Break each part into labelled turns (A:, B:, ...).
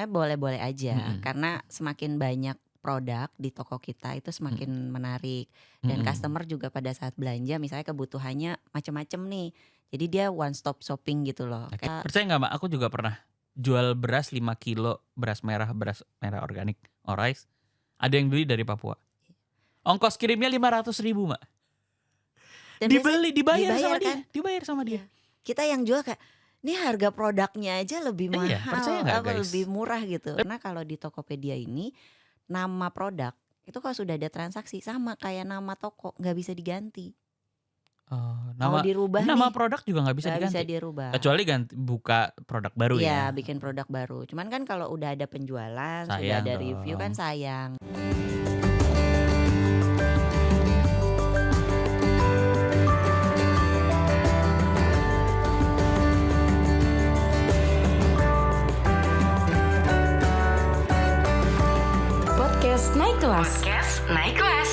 A: sebenarnya boleh-boleh aja
B: Mm-mm.
A: karena semakin banyak produk di toko kita itu semakin menarik dan
B: Mm-mm.
A: customer juga pada saat belanja misalnya kebutuhannya macam-macam nih. Jadi dia one stop shopping gitu loh.
B: Oke. Percaya nggak Mak? Aku juga pernah jual beras 5 kilo beras merah organik Orais. Ada yang beli dari Papua. Ongkos kirimnya 500.000 Mak.
A: Dan biasanya
B: Dibayar sama
A: dibayar
B: dia,
A: kan?
B: dibayar sama dia.
A: Iya. Kita yang jual kayak ini harga produknya aja lebih
B: Iya, percaya
A: mahal,
B: nggak
A: apa
B: guys?
A: lebih murah gitu. Karena kalau di Tokopedia ini nama produk itu kalau sudah ada transaksi sama kayak nama toko nggak bisa diganti. Mau dirubah
B: nama
A: nih
B: produk juga nggak bisa
A: nggak bisa
B: diganti.
A: dirubah.
B: Kecuali buka produk baru
A: Iya,
B: ya.
A: bikin produk baru. Cuman kan kalau udah ada penjualan, sudah
B: Sayang
A: ada review kan
B: dong.
A: sayang.
C: Podcast Naik Kelas. Podcast Naik Kelas.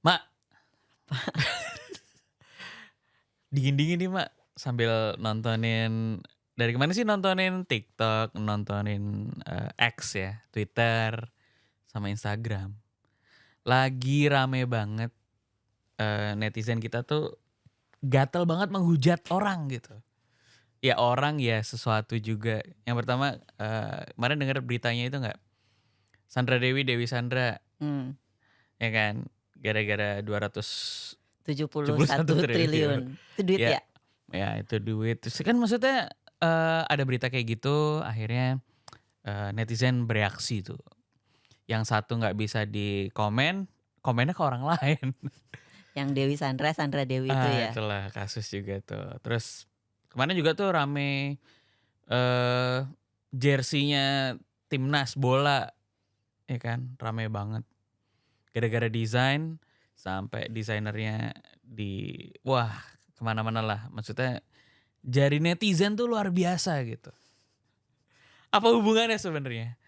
B: Mak. Dingin-dingin nih Mak. Sambil nontonin, dari kemana sih nontonin TikTok, nontonin X ya, Twitter, sama Instagram. Lagi rame banget netizen kita tuh gatel banget menghujat orang gitu. Ya orang ya sesuatu juga. Yang pertama kemarin dengar beritanya itu nggak? Dewi Sandra ya kan, gara-gara
A: 71 triliun. Itu duit ya?
B: Ya itu duit. Terus kan maksudnya ada berita kayak gitu, akhirnya netizen bereaksi tuh. Yang satu nggak bisa komennya ke orang lain.
A: Yang Dewi Sandra Dewi itu ya.
B: Itulah kasus juga tuh. Terus kemarin juga tuh rame jersey-nya timnas bola, ya kan, rame banget. Gara-gara desain sampai desainernya wah kemana-mana lah. Maksudnya jari netizen tuh luar biasa gitu. Apa hubungannya sebenarnya?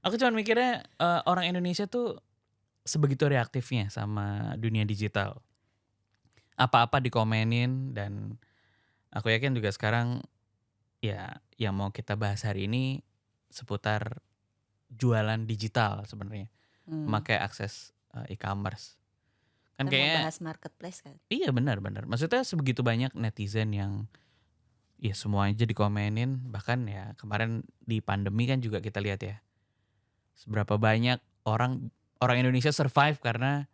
B: Aku cuma mikirnya orang Indonesia tuh sebegitu reaktifnya sama dunia digital. Apa-apa dikomenin, dan aku yakin juga sekarang ya yang mau kita bahas hari ini seputar jualan digital sebenarnya. Memakai akses e-commerce. Kan
A: Kita mau
B: kayaknya
A: bahas marketplace kan?
B: Iya benar. Maksudnya sebegitu banyak netizen yang ya semua aja dikomenin. Bahkan ya kemarin di pandemi kan juga kita lihat ya, seberapa banyak orang Indonesia survive karena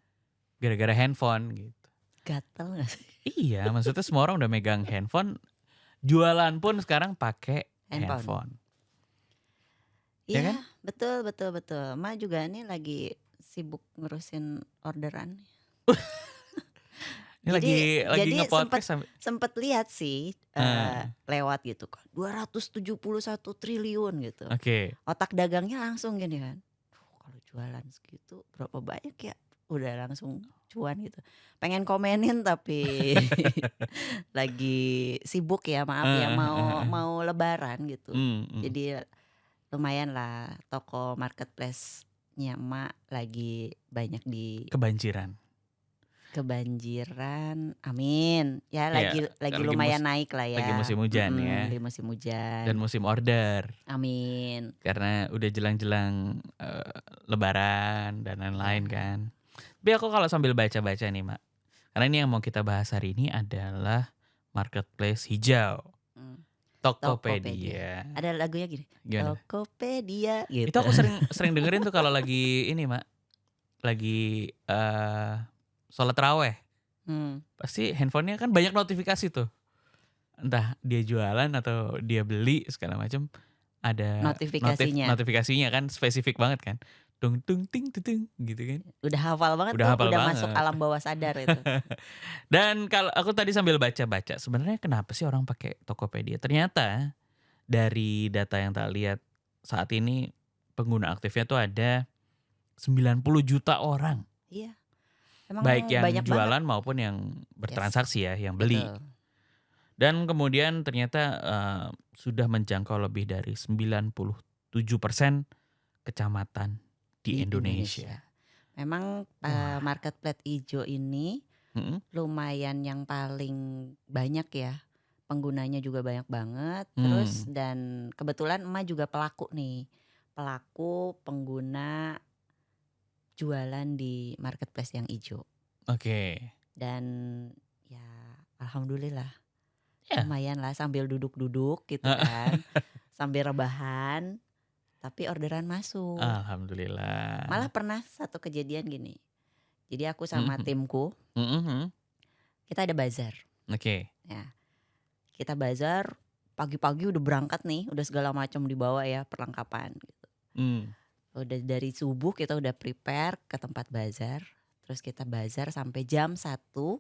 B: gara-gara handphone gitu.
A: Gatel gak sih?
B: Iya, maksudnya semua orang udah megang handphone. Jualan pun sekarang pakai handphone.
A: Iya,
B: Ya kan?
A: betul. Ma juga nih lagi sibuk ngurusin orderan.
B: Ini lagi nge-podcast
A: sempet lihat sih lewat gitu kan 271 triliun gitu.
B: Oke.
A: Otak dagangnya langsung gini kan, kalau jualan segitu berapa banyak ya, udah langsung cuan gitu. Pengen komenin tapi lagi sibuk ya, maaf ya, mau lebaran gitu. Jadi lumayan lah toko marketplace-nya Mak lagi banyak kebanjiran, amin ya, lagi lumayan naik lah ya.
B: Lagi musim hujan ya.
A: Lagi musim hujan.
B: Dan musim order.
A: Amin.
B: Karena udah jelang-jelang lebaran dan lain-lain kan. Tapi aku kalau sambil baca-baca nih Mak, karena ini yang mau kita bahas hari ini adalah marketplace hijau. Tokopedia.
A: Ada lagunya gini.
B: Gimana?
A: Tokopedia gitu.
B: Itu aku sering dengerin tuh kalau lagi ini Mak, lagi sholat raweh. Pasti handphonenya kan banyak notifikasi tuh. Entah dia jualan atau dia beli segala macam, ada notifikasinya kan, spesifik banget kan. Tung tung ting tung gitu kan.
A: Udah hafal banget
B: udah
A: masuk alam bawah sadar itu.
B: Dan kalau aku tadi sambil baca-baca, sebenarnya kenapa sih orang pakai Tokopedia? Ternyata dari data yang tak lihat saat ini pengguna aktifnya tuh ada 90 juta orang.
A: Iya. Emang
B: baik yang
A: banyak
B: jualan
A: banget
B: maupun yang bertransaksi ya, yang beli.
A: Betul.
B: Dan kemudian ternyata sudah menjangkau lebih dari 97% kecamatan di Indonesia.
A: Memang marketplace hijau ini lumayan yang paling banyak ya penggunanya juga banyak banget.
B: Hmm.
A: Terus dan kebetulan emak juga pelaku nih, pelaku pengguna jualan di marketplace yang hijau.
B: Oke.
A: Dan ya alhamdulillah
B: Ya.
A: lumayan lah sambil duduk-duduk gitu kan, sambil rebahan, tapi orderan masuk.
B: Alhamdulillah.
A: Malah pernah satu kejadian gini. Jadi aku sama
B: Mhm.
A: timku,
B: Mhm.
A: kita ada bazar.
B: Oke.
A: Ya, kita bazar pagi-pagi udah berangkat nih, udah segala macam dibawa ya perlengkapan. Gitu.
B: Hmm.
A: Udah dari subuh kita udah prepare ke tempat bazar, terus kita bazar sampai jam 1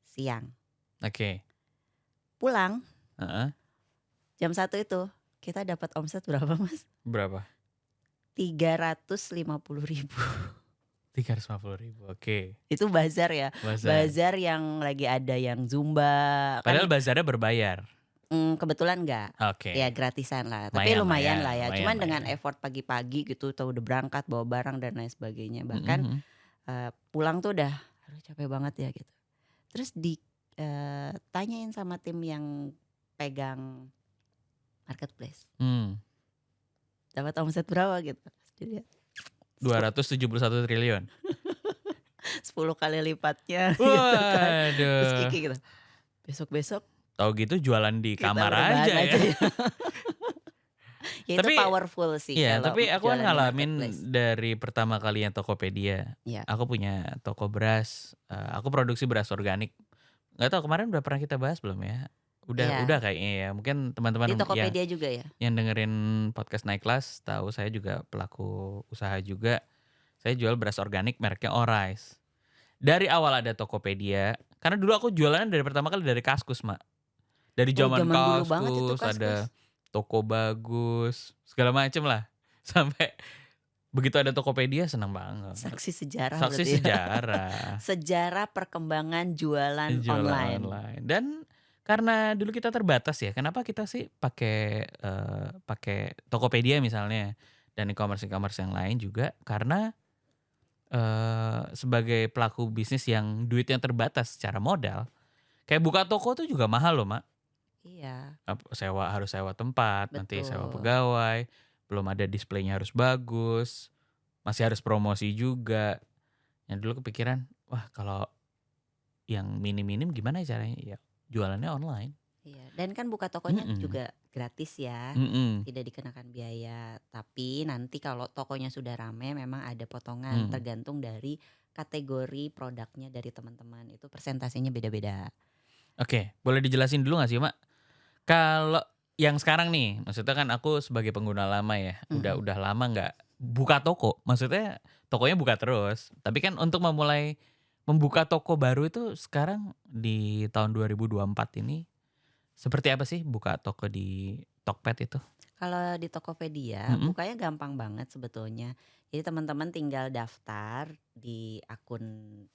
A: siang.
B: Oke.
A: Pulang
B: Heeh.
A: jam 1 itu kita dapat omset berapa mas?
B: Berapa?
A: 350.000.
B: 350.000. Oke.
A: Itu bazar ya,
B: Bazar.
A: bazar yang lagi ada yang zumba.
B: Padahal
A: Kan
B: bazarnya berbayar.
A: kebetulan enggak.
B: Oke.
A: Ya gratisan lah, tapi lumayan lah ya.
B: lumayan
A: Cuman
B: lah
A: dengan
B: ya.
A: effort pagi-pagi gitu, tuh udah berangkat bawa barang dan lain sebagainya. Bahkan
B: Mhm.
A: pulang tuh udah aduh capek banget ya gitu. Terus tanyain sama tim yang pegang marketplace,
B: Hmm.
A: dapat omset berapa gitu. Terus dilihat
B: 271 triliun.
A: 10 kali lipatnya gitu kan. Terus
B: Waduh.
A: Kiki gitu, besok-besok
B: Tahu gitu jualan di
A: kita
B: kamar
A: rebahan
B: aja ya.
A: Ya itu
B: Tapi-
A: powerful sih.
B: Iya,
A: kalau
B: tapi aku kan
A: jualan di
B: ngalamin
A: marketplace.
B: dari pertama kalinya Tokopedia.
A: Iya.
B: Aku punya toko beras. Aku produksi beras organik. Nggak tahu kemarin udah pernah kita bahas belum ya?
A: Iya.
B: Udah kayaknya ya. Mungkin teman-teman
A: Di
B: yang
A: Tokopedia juga ya.
B: dengerin podcast Naik Kelas tahu saya juga pelaku usaha juga. Saya jual beras organik mereknya Orice. Dari awal ada Tokopedia, karena dulu aku jualannya dari pertama kali dari Kaskus, Mak. Dari
A: Oh,
B: zaman
A: zaman dulu banget itu
B: Kaskus, ada
A: Kaskus.
B: Toko Bagus, segala macem lah. Sampai begitu ada Tokopedia senang banget.
A: Saksi sejarah
B: Saksi
A: berarti ya.
B: sejarah.
A: Sejarah perkembangan jualan
B: Jualan
A: online.
B: Dan karena dulu kita terbatas ya, kenapa kita sih pakai Tokopedia misalnya dan e-commerce yang lain juga karena sebagai pelaku bisnis yang duitnya terbatas secara modal, kayak buka toko tuh juga mahal loh, Mak.
A: Iya,
B: Harus sewa tempat, nanti sewa
A: betul.
B: pegawai, belum ada displaynya harus bagus, masih harus promosi juga. Yang dulu kepikiran, wah kalau yang minim-minim gimana caranya? Ya jualannya online.
A: Iya, dan kan buka tokonya
B: Mm-mm.
A: juga gratis ya.
B: Mm-mm.
A: Tidak dikenakan biaya. Tapi nanti kalau tokonya sudah rame memang ada potongan tergantung dari kategori produknya dari teman-teman. Itu persentasenya beda-beda.
B: Oke, boleh dijelasin dulu gak sih, Mak? Kalau yang sekarang nih, maksudnya kan aku sebagai pengguna lama ya, udah lama nggak buka toko. Maksudnya tokonya buka terus. Tapi kan untuk membuka toko baru itu sekarang di tahun 2024 ini seperti apa sih buka toko di Tokped itu?
A: Kalau di Tokopedia bukanya gampang banget sebetulnya. Jadi teman-teman tinggal daftar di akun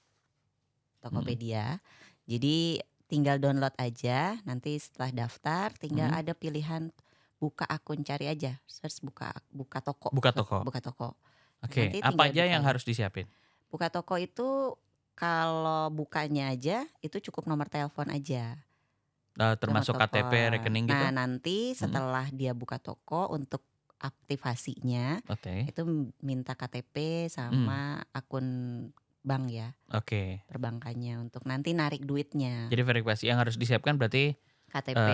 A: Tokopedia. Jadi tinggal download aja. Nanti setelah daftar tinggal ada pilihan buka akun, cari aja search buka toko.
B: Buka toko.
A: Buka toko.
B: Oke,
A: Nanti
B: apa
A: tinggal
B: aja yang
A: buka.
B: harus disiapin?
A: Buka toko itu kalau bukanya aja itu cukup nomor telepon aja.
B: Termasuk
A: Nomor
B: KTP,
A: telepon.
B: rekening gitu?
A: Nah nanti setelah dia buka toko untuk aktivasinya
B: Oke.
A: itu minta KTP sama akun bank ya,
B: Oke.
A: perbankannya untuk nanti narik duitnya.
B: Jadi verifikasi yang harus disiapkan berarti
A: KTP,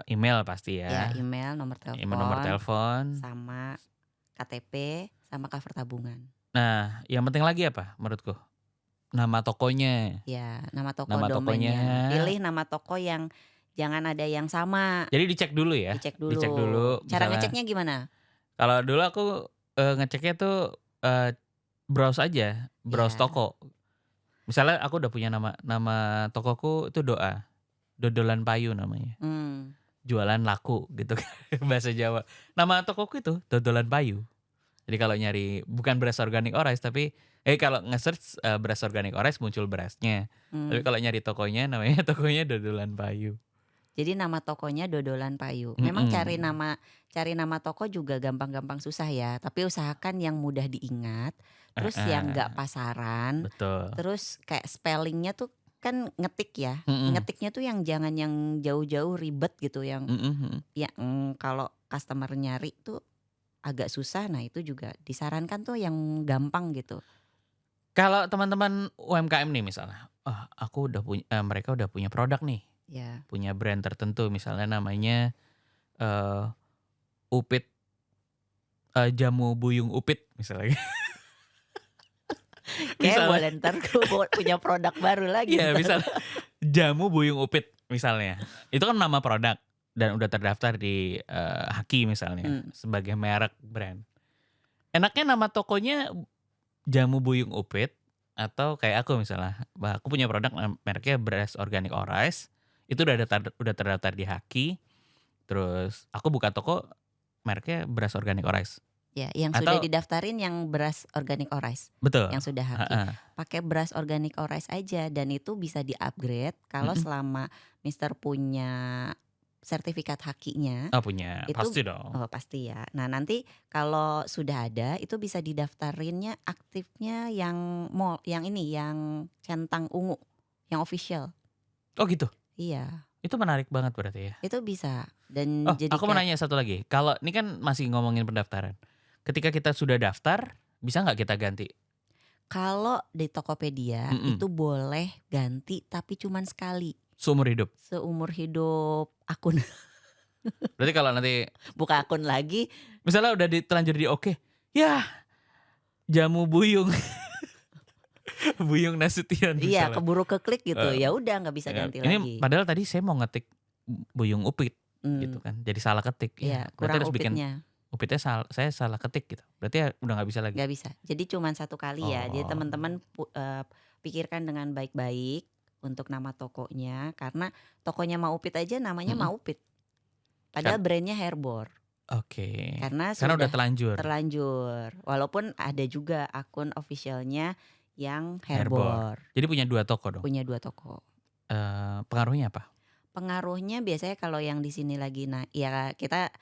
B: email pasti
A: ya
B: ya.
A: email, nomor
B: Nomor telepon.
A: sama KTP sama cover tabungan.
B: Nah, yang penting lagi apa menurutku? Nama tokonya.
A: Ya, nama toko
B: Nama
A: domainnya.
B: tokonya.
A: Pilih nama toko yang jangan ada yang sama.
B: Jadi dicek dulu ya.
A: Dicek dulu.
B: misalnya-
A: Cara ngeceknya gimana?
B: Kalau dulu aku ngeceknya tuh browse aja, browse
A: Ya.
B: toko. Misalnya aku udah punya nama tokoku itu Dodolan Payu namanya. Jualan laku gitu kan bahasa Jawa. Nama tokoku itu Dodolan Payu. Jadi kalau nyari bukan beras organik Orice tapi kalau nge-search beras organik Orice muncul berasnya. Tapi kalau nyari tokonya namanya tokonya Dodolan Payu.
A: Jadi nama tokonya Dodolan Payu. Memang cari nama toko juga gampang-gampang susah ya. Tapi usahakan yang mudah diingat. Terus yang nggak pasaran.
B: Betul.
A: Terus kayak spellingnya tuh kan ngetik ya.
B: Mm-mm.
A: Ngetiknya tuh yang jangan yang jauh-jauh ribet gitu, yang
B: Mm-mm.
A: kalau customer nyari tuh agak susah. Nah itu juga disarankan tuh yang gampang gitu.
B: Kalau teman-teman UMKM nih misalnya, aku udah punya, mereka udah punya produk nih,
A: Ya,
B: punya brand tertentu, misalnya namanya Upit, jamu buyung Upit misalnya.
A: kayak
B: Misalnya,
A: boleh ntar gue punya produk baru lagi
B: iya
A: ntar.
B: misalnya jamu buyung Upit misalnya, itu kan nama produk dan udah terdaftar di Haki misalnya sebagai merek brand. Enaknya nama tokonya jamu buyung Upit atau kayak aku misalnya, aku punya produk mereknya beras organik Orais, itu udah terdaftar di Haki, terus aku buka toko mereknya beras organik Orais.
A: Ya, yang sudah
B: Atau
A: didaftarin yang beras organik Orais,
B: betul.
A: yang sudah Haki.
B: Heeh.
A: Pakai beras organik Orais aja, dan itu bisa di-upgrade kalau
B: Mm-mm.
A: selama Mister punya sertifikat Hakinya.
B: Oh punya,
A: Itu
B: pasti dong.
A: pasti ya. Nah, nanti kalau sudah ada itu bisa didaftarinnya aktifnya yang mall, yang ini, yang centang ungu, yang official.
B: Oh gitu.
A: Iya,
B: Itu menarik banget berarti ya.
A: itu bisa. Dan
B: Oh,
A: jadi
B: aku mau nanya satu lagi. Kalau ini kan masih ngomongin pendaftaran. Ketika kita sudah daftar, bisa nggak kita ganti?
A: kalau di Tokopedia
B: Mm-mm.
A: itu boleh ganti tapi cuman sekali
B: Seumur hidup.
A: seumur hidup akun.
B: Berarti kalau nanti
A: Buka akun lagi,
B: misalnya udah terlanjur di oke, ya jamu buyung, buyung Nasution
A: iya
B: misalnya.
A: keburu keklik gitu.
B: Eh,
A: Ya udah nggak bisa
B: Ya,
A: ganti
B: ini
A: lagi.
B: padahal tadi saya mau ngetik buyung Upit gitu kan, jadi salah ketik.
A: Iya,
B: Berarti
A: kurang
B: harus bikin
A: upitnya.
B: Upitnya saya salah ketik gitu. Berarti ya udah nggak bisa lagi.
A: Nggak bisa. Jadi cuman satu kali ya. Jadi
B: Oh.
A: teman-teman pikirkan dengan baik-baik untuk nama tokonya, karena tokonya Maupit aja namanya
B: Mm-mm.
A: Maupit. Padahal brandnya Hairbor.
B: Oke.
A: Karena
B: Karena udah
A: sudah
B: terlanjur.
A: terlanjur. Walaupun ada juga akun officialnya yang
B: Hairbor.
A: Hairbor.
B: Jadi punya 2 toko dong.
A: Punya 2 toko.
B: Pengaruhnya apa?
A: Pengaruhnya biasanya kalau yang di sini lagi, nah ya kita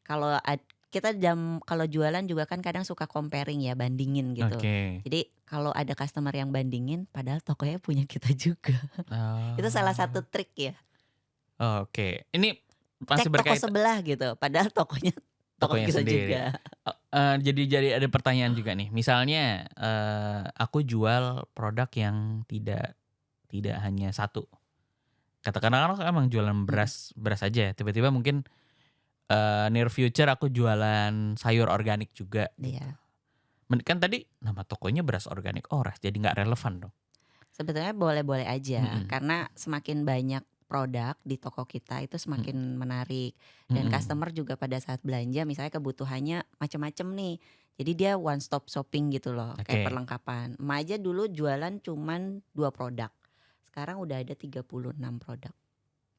A: kalau kalau jualan juga kan kadang suka comparing ya, bandingin gitu.
B: Oke.
A: Jadi kalau ada customer yang bandingin, padahal tokonya punya kita juga. Itu salah satu trik ya.
B: Oke. Ini masih
A: Cek toko
B: berkaitan
A: sebelah gitu, padahal tokonya toko
B: tokonya
A: kita
B: sendiri.
A: juga.
B: Jadi ada pertanyaan juga nih. Misalnya aku jual produk yang tidak hanya satu. Katakanlah aku emang jualan beras aja. Tiba-tiba mungkin near future aku jualan sayur organik juga.
A: Iya.
B: Kan tadi nama tokonya beras organik Orais, jadi nggak relevan dong.
A: Sebetulnya boleh-boleh aja,
B: Mm-mm.
A: karena semakin banyak produk di toko kita itu semakin menarik, dan
B: Mm-mm.
A: customer juga pada saat belanja misalnya kebutuhannya macam-macam nih. Jadi dia one stop shopping gitu loh,
B: Oke.
A: kayak perlengkapan. Emak aja dulu jualan cuman 2 produk. Sekarang udah ada 36 produk.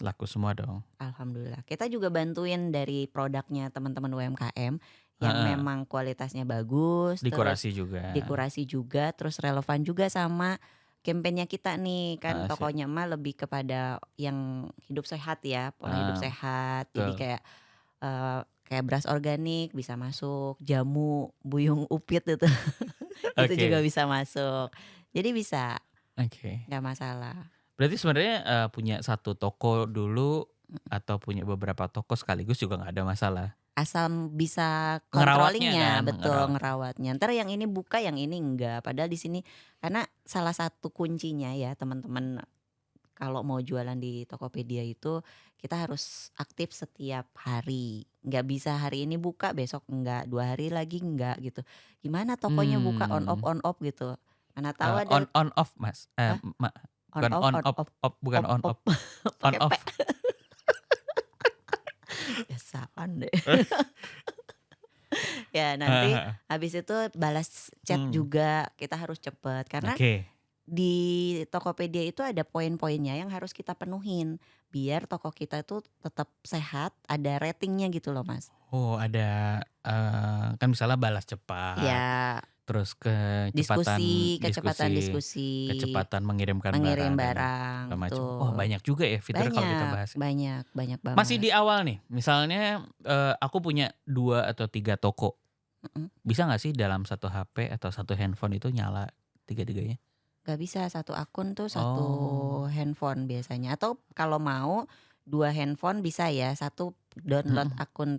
B: Laku semua dong.
A: Alhamdulillah. Kita juga bantuin dari produknya teman-teman UMKM yang memang kualitasnya bagus,
B: Dikurasi juga.
A: dikurasi juga, terus relevan juga sama kampanyenya kita nih. Kan
B: Sip.
A: tokonya mah lebih kepada yang hidup sehat ya, pola hidup sehat. Jadi
B: betul.
A: kayak beras organik bisa masuk, jamu buyung Upit itu itu
B: Oke.
A: juga bisa masuk. Jadi bisa,
B: Oke.
A: nggak masalah.
B: Berarti sebenarnya punya satu toko dulu atau punya beberapa toko sekaligus juga nggak ada masalah.
A: Asal bisa
B: Ngerawatnya
A: controllingnya,
B: kan,
A: betul, ngerawatnya. Ntar yang ini buka, yang ini enggak. Padahal di sini, karena salah satu kuncinya ya teman-teman, kalau mau jualan di Tokopedia itu kita harus aktif setiap hari. Nggak bisa hari ini buka, besok enggak, 2 hari lagi enggak gitu. Gimana tokonya buka on off gitu. Mana tahu ada
B: On off mas.
A: Hah?
B: Bukan on off, bukan on off. On
A: pakai
B: off.
A: P. Biasaan deh. Ya nanti habis itu balas chat juga kita harus cepet, karena
B: Oke.
A: di Tokopedia itu ada poin-poinnya yang harus kita penuhin biar toko kita itu tetap sehat, ada ratingnya gitu loh Mas.
B: Oh ada kan misalnya balas cepat.
A: Ya,
B: Terus kecepatan
A: diskusi,
B: kecepatan mengirim
A: barang,
B: segala macam.
A: tuh.
B: Oh banyak juga ya fitur kalau kita bahas.
A: Banyak banget.
B: Masih di awal nih, misalnya aku punya 2 atau 3 toko. Bisa nggak sih dalam satu HP atau satu handphone itu nyala 3-3-nya?
A: Gak bisa satu akun tuh satu
B: Oh.
A: handphone biasanya. Atau kalau mau 2 handphone bisa ya. Satu download
B: Mhm.
A: akun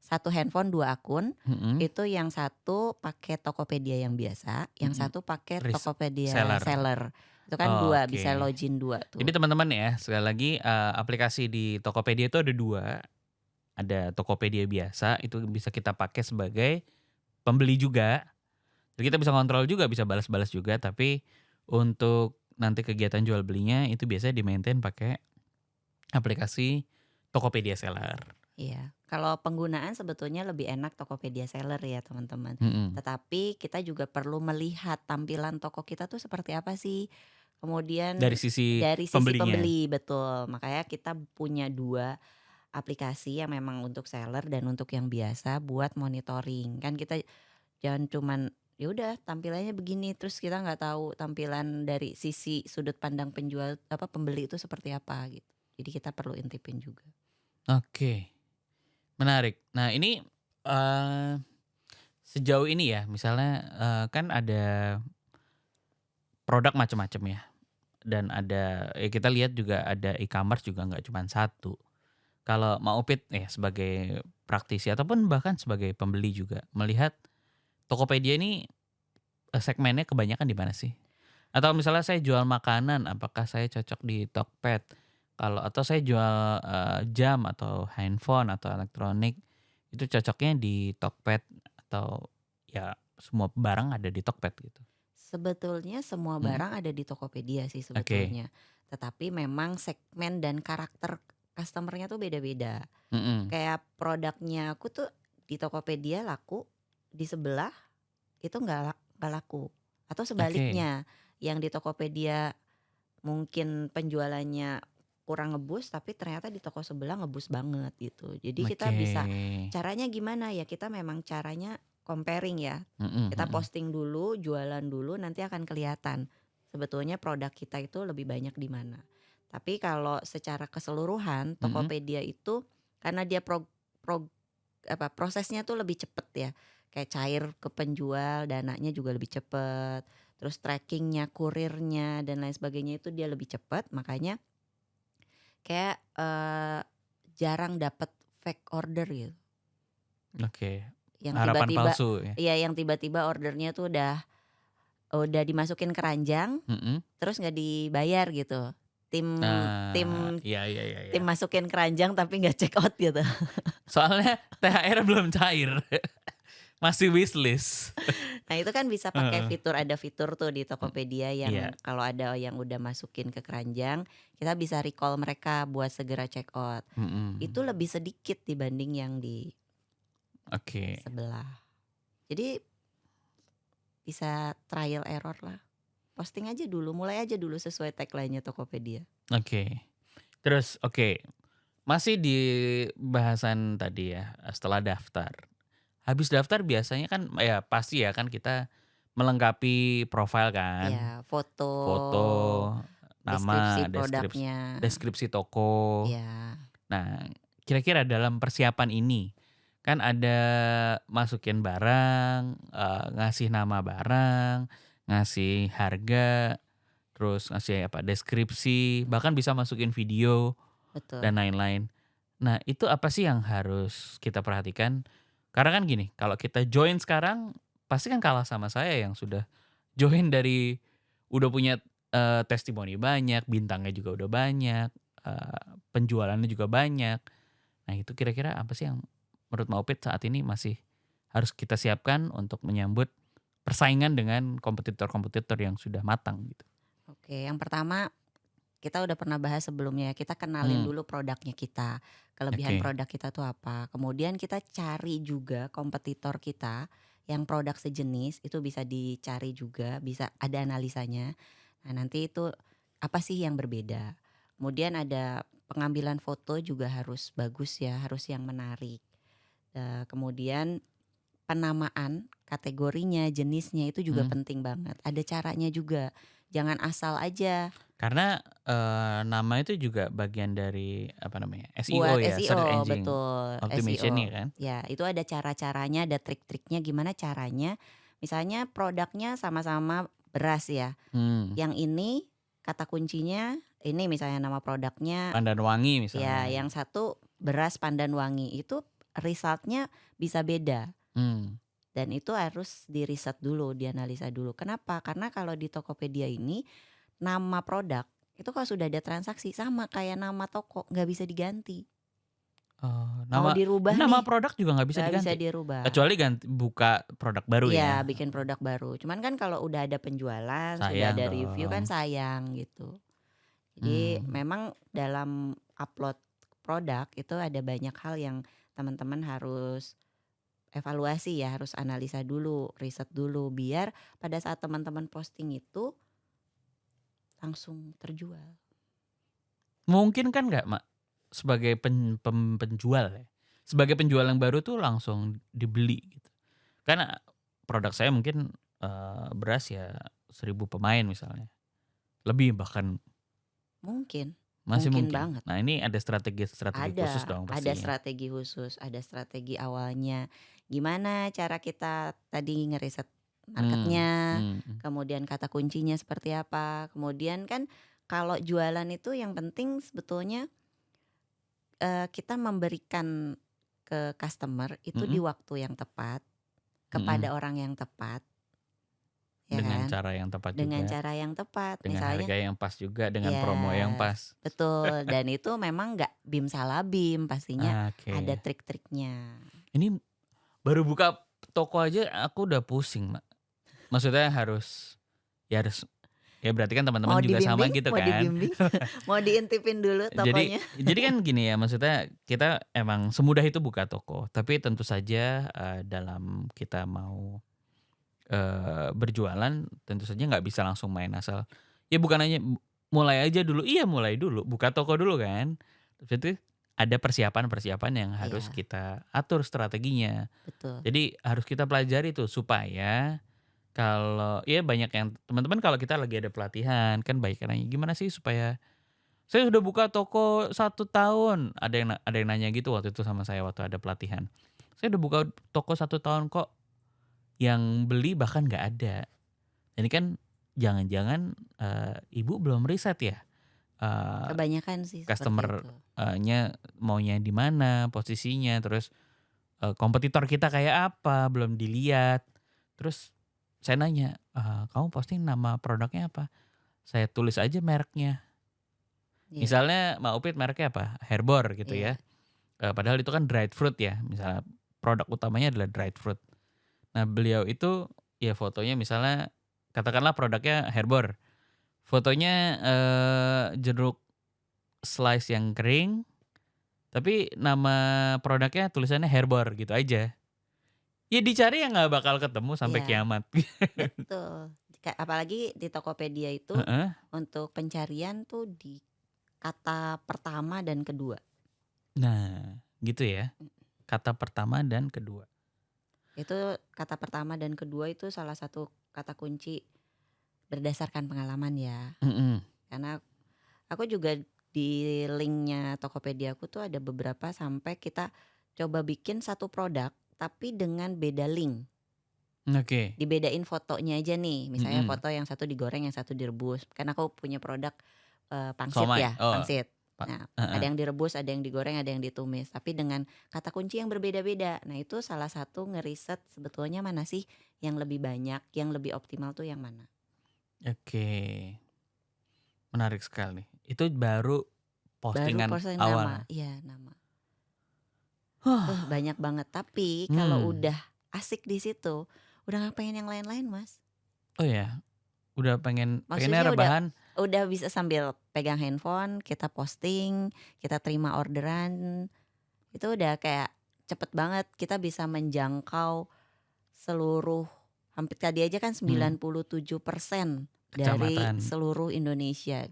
A: satu handphone 2 akun.
B: Mhm.
A: Itu yang satu pakai Tokopedia yang biasa, yang
B: Mhm.
A: satu pakai
B: Res
A: Tokopedia
B: seller.
A: seller. Itu kan 2 bisa
B: Oke.
A: login 2
B: Jadi
A: tuh.
B: teman-teman ya, sekali lagi aplikasi di Tokopedia itu ada 2. Ada Tokopedia biasa, itu bisa kita pakai sebagai pembeli juga. Jadi kita bisa kontrol juga, bisa balas-balas juga, tapi untuk nanti kegiatan jual belinya itu biasanya di-maintain pakai aplikasi Tokopedia Seller.
A: Iya, kalau penggunaan sebetulnya lebih enak Tokopedia seller ya teman-teman.
B: Mhm.
A: Tetapi kita juga perlu melihat tampilan toko kita tuh seperti apa sih.
B: Dari
A: Kemudian
B: sisi
A: dari sisi
B: pembelinya.
A: pembeli, betul. Makanya kita punya 2 aplikasi yang memang untuk seller dan untuk yang biasa buat monitoring. Kan kita jangan cuman ya udah tampilannya begini terus kita nggak tahu tampilan dari sisi sudut pandang pembeli itu seperti apa gitu. Jadi kita perlu intipin juga.
B: Oke, menarik. Nah ini sejauh ini ya, misalnya kan ada produk macam-macam ya, dan ada kita lihat juga ada e-commerce juga nggak cuma satu. Kalau Mak Upit sebagai praktisi ataupun bahkan sebagai pembeli juga melihat Tokopedia ini segmennya kebanyakan di mana sih? Atau misalnya saya jual makanan, apakah saya cocok di Tokped? Atau saya jual jam atau handphone atau elektronik, itu cocoknya di Tokped atau ya semua barang ada di Tokped gitu?
A: Sebetulnya semua
B: Mhm.
A: barang ada di Tokopedia sih
B: Oke.
A: sebetulnya. Tetapi memang segmen dan karakter customer-nya tuh beda-beda.
B: Mhm.
A: Kayak produknya aku tuh di Tokopedia laku, di sebelah itu nggak laku. Atau
B: Oke.
A: sebaliknya, yang di Tokopedia mungkin penjualannya kurang ngebus tapi ternyata di toko sebelah ngebus banget gitu. Jadi kita
B: Oke.
A: bisa caranya gimana ya, kita memang caranya comparing ya.
B: Mhm
A: Kita
B: mhm.
A: posting dulu, jualan dulu, nanti akan kelihatan sebetulnya produk kita itu lebih banyak di mana. Tapi kalau secara keseluruhan
B: Mhm.
A: Tokopedia itu karena dia prosesnya tuh lebih cepet ya. Kayak cair ke penjual, dananya juga lebih cepet. Terus trackingnya, kurirnya dan lain sebagainya itu dia lebih cepat. Makanya kayak jarang dapat fake order gitu.
B: Oke.
A: Yang
B: Harapan
A: tiba-tiba
B: palsu ya?
A: iya yang tiba-tiba ordernya tuh udah dimasukin keranjang,
B: Mhm.
A: terus nggak dibayar gitu. Tim
B: Nah,
A: tim
B: iya iya iya iya.
A: tim masukin keranjang tapi nggak check out gitu.
B: Soalnya THR belum cair, masih wishlist.
A: Nah itu kan bisa pakai
B: Heeh.
A: ada fitur tuh di Tokopedia
B: Iya.
A: yang kalau ada yang udah masukin ke keranjang, kita bisa recall mereka buat segera check out. Itu
B: Mhm.
A: lebih sedikit dibanding yang di
B: Oke.
A: sebelah. Jadi bisa trial error lah. Posting aja dulu, mulai aja dulu sesuai tagline-nya Tokopedia.
B: Oke. Terus masih di bahasan tadi ya, setelah daftar. Habis daftar biasanya kan ya pasti ya kan kita melengkapi profil kan,
A: Ya, foto,
B: foto,
A: deskripsi
B: nama,
A: produknya.
B: deskripsi toko.
A: Ya,
B: Nah, kira-kira dalam persiapan ini, kan ada masukin barang, ngasih nama barang, ngasih harga, terus ngasih deskripsi, bahkan bisa masukin video
A: betul.
B: dan lain-lain. Nah, itu apa sih yang harus kita perhatikan? Karena kan gini, kalau kita join sekarang, pasti kan kalah sama saya yang sudah join dari udah punya, testimoni banyak, bintangnya juga udah banyak, penjualannya juga banyak. Nah, itu kira-kira apa sih yang menurut Mbak Opit saat ini masih harus kita siapkan untuk menyambut persaingan dengan kompetitor-kompetitor yang sudah matang gitu?
A: Oke, yang pertama kita udah pernah bahas sebelumnya ya, kita kenalin
B: Mmm.
A: dulu produknya kita, kelebihan
B: Oke.
A: produk kita tuh apa. Kemudian kita cari juga kompetitor kita yang produk sejenis, itu bisa dicari juga, bisa ada analisanya. Nah nanti itu apa sih yang berbeda. Kemudian ada pengambilan foto juga harus bagus ya, harus yang menarik. Kemudian penamaan kategorinya, jenisnya itu juga
B: Mhm.
A: penting banget. Ada caranya juga, jangan asal aja.
B: Karena, nama itu juga bagian dari SEO
A: Buat
B: ya, Search
A: SEO,
B: Engine
A: betul,
B: Optimization ya
A: SEO.
B: kan?
A: Ya, itu ada cara-caranya, ada trik-triknya gimana caranya. Misalnya produknya sama-sama beras ya. Yang ini kata kuncinya ini misalnya nama produknya
B: Pandan Wangi
A: ya,
B: misalnya.
A: yang satu beras pandan wangi, itu resultnya bisa beda. Dan itu harus diriset dulu, dianalisa dulu. Kenapa? Karena kalau di Tokopedia ini nama produk itu kalau sudah ada transaksi sama kayak nama toko, nggak bisa diganti. Kalau dirubah
B: nama
A: nih
B: produk juga nggak bisa
A: nggak bisa
B: diganti.
A: dirubah.
B: Kecuali buka produk baru
A: Iya,
B: ya.
A: bikin produk baru. Cuman kan kalau udah ada penjualan, sudah
B: Sayang
A: ada review kan
B: dong.
A: sayang gitu. Jadi memang dalam upload produk itu ada banyak hal yang teman-teman harus evaluasi ya, harus analisa dulu, riset dulu, biar pada saat teman-teman posting itu langsung terjual.
B: Mungkin kan nggak, Mak, sebagai penjual ya. Sebagai penjual yang baru tuh langsung dibeli gitu. Karena produk saya mungkin beras ya 1.000 pemain misalnya. Lebih bahkan
A: Mungkin
B: masih
A: mungkin
B: mungkin.
A: banget.
B: Nah, ini ada strategi khusus dong
A: Ada
B: pastinya.
A: strategi khusus, ada strategi awalnya. Gimana cara kita tadi ngeriset marketnya, kemudian kata kuncinya seperti apa. Kemudian kan kalau jualan itu yang penting sebetulnya kita memberikan ke customer itu di waktu yang tepat, kepada orang yang tepat, ya
B: Dengan
A: kan?
B: cara yang tepat
A: Dengan
B: juga.
A: cara yang tepat,
B: Dengan
A: misalnya
B: harga yang pas juga, dengan promo yang
A: yes,
B: pas.
A: betul. Dan itu memang nggak bim salah bim, pastinya
B: Oke.
A: ada trik-triknya.
B: Ini baru buka toko aja aku udah pusing, Mak. Maksudnya harus ya berarti kan teman-teman
A: Mau
B: juga sama
A: dibimbing,
B: gitu
A: mau
B: kan.
A: dibimbing, mau diintipin dulu tokonya.
B: Jadi kan gini ya, maksudnya kita emang semudah itu buka toko, tapi tentu saja dalam kita mau berjualan tentu saja nggak bisa langsung main asal. Ya bukan hanya mulai aja dulu, iya mulai dulu, buka toko dulu kan. Terus itu ada persiapan-persiapan yang harus
A: Iya.
B: kita atur strateginya.
A: Betul.
B: Jadi harus kita pelajari tuh supaya kalau ya banyak yang teman-teman kalau kita lagi ada pelatihan kan baik nanya gimana sih supaya saya sudah buka toko 1 tahun. Ada yang nanya gitu waktu itu sama saya waktu ada pelatihan. Saya udah buka toko 1 tahun kok yang beli bahkan nggak ada. Ini kan jangan-jangan ibu belum riset ya.
A: Kebanyakan sih seperti
B: Customer
A: itu.
B: nya maunya di mana posisinya, terus kompetitor kita kayak apa belum dilihat. Terus saya nanya, kamu posting nama produknya apa? Saya tulis aja mereknya.
A: Iya.
B: Misalnya Mbak Upit mereknya apa? Herbor gitu
A: Iya.
B: ya. Padahal itu kan dried fruit ya. Misalnya produk utamanya adalah dried fruit. Nah beliau itu ya fotonya misalnya katakanlah produknya Herbor. Fotonya jeruk slice yang kering. Tapi nama produknya tulisannya Herbor gitu aja. Ya dicari yang gak bakal ketemu sampai
A: Iya.
B: kiamat.
A: Betul. Apalagi di Tokopedia itu untuk pencarian tuh di kata pertama dan kedua.
B: Nah gitu ya. Kata pertama dan kedua.
A: Itu kata pertama dan kedua itu salah satu kata kunci berdasarkan pengalaman ya. Karena aku juga di linknya Tokopedia aku tuh ada beberapa sampai kita coba bikin satu produk tapi dengan beda link.
B: Oke.
A: Dibedain fotonya aja nih. Misalnya foto yang satu digoreng, yang satu direbus. Karena aku punya produk pangsit
B: Somai.
A: ya, pangsit. Nah, ada
B: Heeh.
A: yang direbus, ada yang digoreng, ada yang ditumis. Tapi dengan kata kunci yang berbeda-beda. Nah itu salah satu ngeriset sebetulnya mana sih yang lebih banyak, yang lebih optimal tuh yang mana.
B: Oke. Menarik sekali. Itu baru postingan
A: posting
B: awal.
A: nama. Iya nama. Banyak banget. Tapi kalau udah asik di situ, udah nggak pengen yang lain-lain mas.
B: Oh ya, udah pengennya
A: Maksudnya
B: rebahan.
A: Udah bisa sambil pegang handphone, kita posting, kita terima orderan. Itu udah kayak cepet banget kita bisa menjangkau seluruh, hampir tadi aja kan 97% dari
B: Kecamatan.
A: seluruh Indonesia.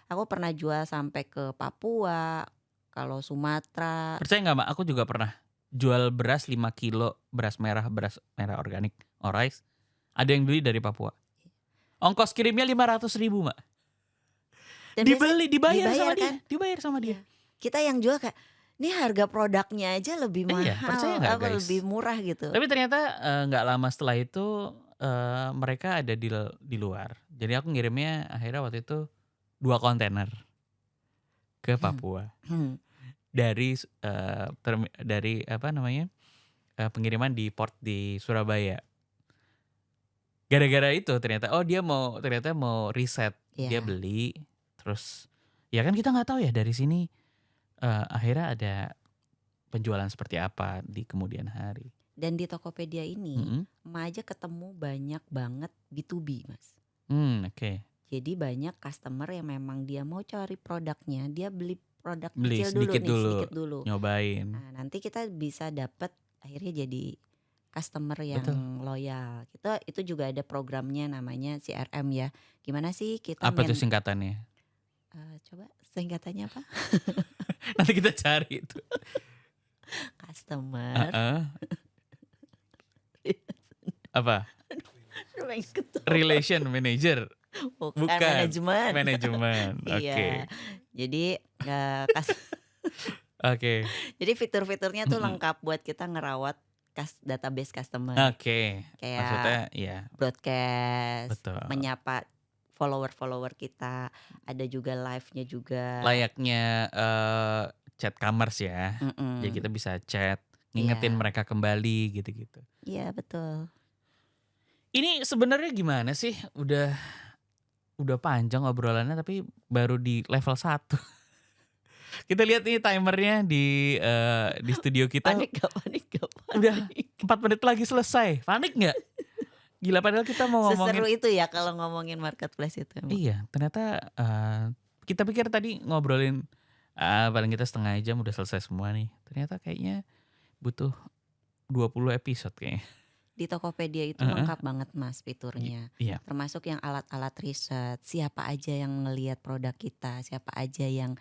A: Aku pernah jual sampai ke Papua, kalau Sumatera.
B: Percaya nggak Mak, aku juga pernah jual beras 5 kilo, beras merah organik, Orice. Ada yang beli dari Papua. Ongkos kirimnya 500.000 Mak.
A: Dan
B: dibayar sama
A: kan?
B: dia. Dibayar sama dia.
A: Kita yang jual kayak, ini harga produknya aja lebih mahal,
B: Iya, percaya nggak guys?
A: lebih murah gitu.
B: Tapi ternyata nggak lama setelah itu mereka ada di luar. Jadi aku ngirimnya akhirnya waktu itu 2 kontainer ke Papua dari pengiriman di port di Surabaya. Gara-gara itu ternyata dia mau riset. Dia
A: Iya.
B: beli terus ya kan kita nggak tahu ya dari sini akhirnya ada penjualan seperti apa di kemudian hari.
A: Dan di Tokopedia ini
B: Mm-mm.
A: emak aja ketemu banyak banget B2B, Mas.
B: Oke.
A: Jadi banyak customer yang memang dia mau cari produknya, dia beli produk
B: Beli
A: kecil dulu
B: sedikit
A: nih,
B: dulu,
A: sedikit dulu.
B: nyobain.
A: Nah, nanti kita bisa dapat akhirnya jadi customer yang
B: Betul.
A: loyal. Itu juga ada programnya namanya CRM ya. Gimana sih kita
B: Apa tuh singkatannya?
A: coba singkatannya apa?
B: Nanti kita cari itu.
A: Customer.
B: Apa?
A: Pengen ketawa.
B: Relation manager.
A: Bukan
B: Bukan.
A: manajemen.
B: Manajemen. Oke.
A: Iya. Jadi
B: Oke.
A: jadi fitur-fiturnya tuh
B: Mm-mm.
A: lengkap buat kita ngerawat database customer.
B: Oke.
A: Kayak
B: Maksudnya ya
A: broadcast,
B: betul.
A: menyapa follower kita, ada juga live-nya juga.
B: Layaknya chat commerce ya.
A: Mm-mm.
B: Jadi kita bisa chat, ngingetin
A: Iya.
B: mereka kembali gitu-gitu.
A: Iya betul.
B: Ini sebenarnya gimana sih? Udah panjang obrolannya tapi baru di level 1. Kita lihat nih timernya di studio kita.
A: Panik gak?
B: Udah 4 menit lagi selesai. Panik nggak? Gila, padahal kita mau
A: Seseru
B: ngomongin.
A: itu ya kalau ngomongin marketplace itu. emang.
B: Iya, ternyata kita pikir tadi ngobrolin paling kita setengah jam udah selesai semua nih. Ternyata kayaknya butuh 20 episode kayaknya.
A: Di Tokopedia itu lengkap banget Mas fiturnya.
B: Iya.
A: Termasuk yang alat-alat riset, siapa aja yang ngelihat produk kita, siapa aja yang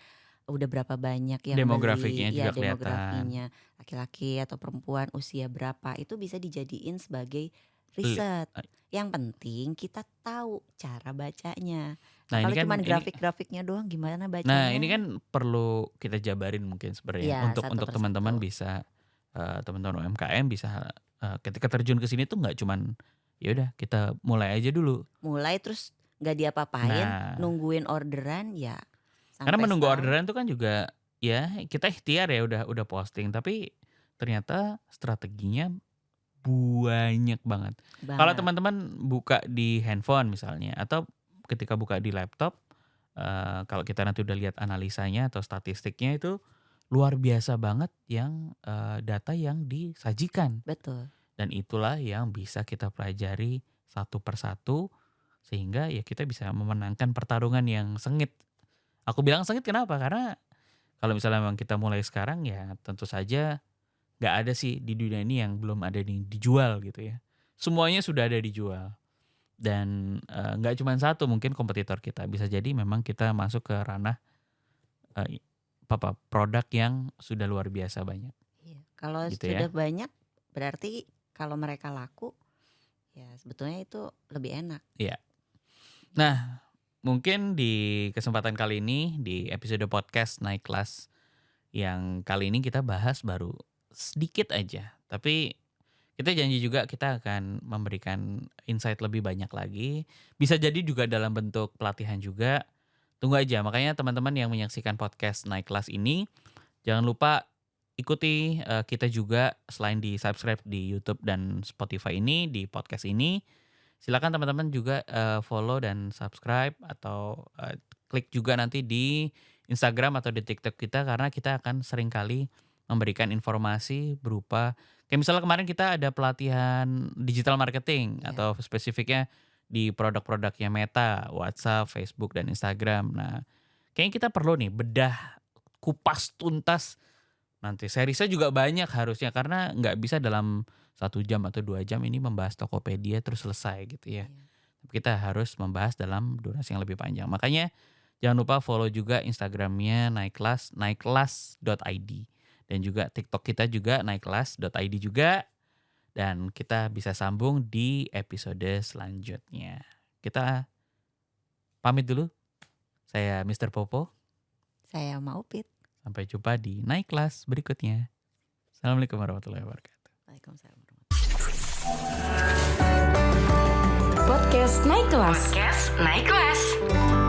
A: udah berapa banyak yang
B: Demografiknya
A: beli,
B: juga
A: ya
B: kelihatan.
A: demografinya, laki-laki atau perempuan, usia berapa, itu bisa dijadiin sebagai riset. Yang penting kita tahu cara bacanya.
B: Nah,
A: Kalau
B: ini kan
A: cuma grafik-grafiknya doang gimana bacanya?
B: Nah, ini kan perlu kita jabarin mungkin sebenarnya
A: Iya,
B: untuk
A: satu
B: teman-teman
A: persatu.
B: bisa teman-teman UMKM bisa ketika terjun ke sini tuh nggak cuman ya udah kita mulai aja dulu.
A: Mulai terus nggak diapa-apain,
B: Nah.
A: nungguin orderan ya.
B: Karena
A: sampai
B: menunggu
A: setahun.
B: orderan tuh kan juga ya kita ikhtiar ya udah posting tapi ternyata strateginya banyak banget. Kalau
A: Banget.
B: teman-teman buka di handphone misalnya atau ketika buka di laptop kalau kita nanti udah lihat analisanya atau statistiknya itu luar biasa banget yang data yang disajikan.
A: Betul.
B: Dan itulah yang bisa kita pelajari satu persatu sehingga ya kita bisa memenangkan pertarungan yang sengit. Aku bilang sengit kenapa? Karena kalau misalnya memang kita mulai sekarang ya tentu saja nggak ada sih di dunia ini yang belum ada yang dijual gitu ya. Semuanya sudah ada dijual. Dan nggak cuma satu mungkin kompetitor kita. Bisa jadi memang kita masuk ke ranah produk yang sudah luar biasa banyak.
A: Iya. Kalau
B: Gitu
A: sudah
B: ya.
A: banyak berarti kalau mereka laku ya sebetulnya itu lebih enak.
B: Iya. Nah, mungkin di kesempatan kali ini di episode podcast Naik Kelas yang kali ini kita bahas baru sedikit aja. Tapi kita janji juga kita akan memberikan insight lebih banyak lagi. Bisa jadi juga dalam bentuk pelatihan juga. Tunggu aja. Makanya teman-teman yang menyaksikan podcast Naik Kelas ini jangan lupa ikuti kita juga selain di subscribe di YouTube dan Spotify ini, di podcast ini. Silakan teman-teman juga follow dan subscribe atau klik juga nanti di Instagram atau di TikTok kita karena kita akan seringkali memberikan informasi berupa kayak misalnya kemarin kita ada pelatihan digital marketing
A: Ya.
B: atau spesifiknya di produk-produknya Meta, WhatsApp, Facebook dan Instagram. Nah, kayaknya kita perlu nih bedah kupas tuntas. Nanti seriesnya juga banyak harusnya karena nggak bisa dalam 1 jam atau 2 jam ini membahas Tokopedia terus selesai gitu ya.
A: Iya.
B: Kita harus membahas dalam durasi yang lebih panjang. Makanya jangan lupa follow juga Instagramnya Naikkelas, naikkelas.id. Dan juga TikTok kita juga naikkelas.id juga. Dan kita bisa sambung di episode selanjutnya. Kita pamit dulu. Saya Mr. Popo.
A: Saya mau Upit.
B: Sampai jumpa di Naik Kelas berikutnya. Assalamualaikum warahmatullahi wabarakatuh.
A: Waalaikumsalam warahmatullahi wabarakatuh.
C: Podcast Naik Kelas. Podcast Naik Kelas.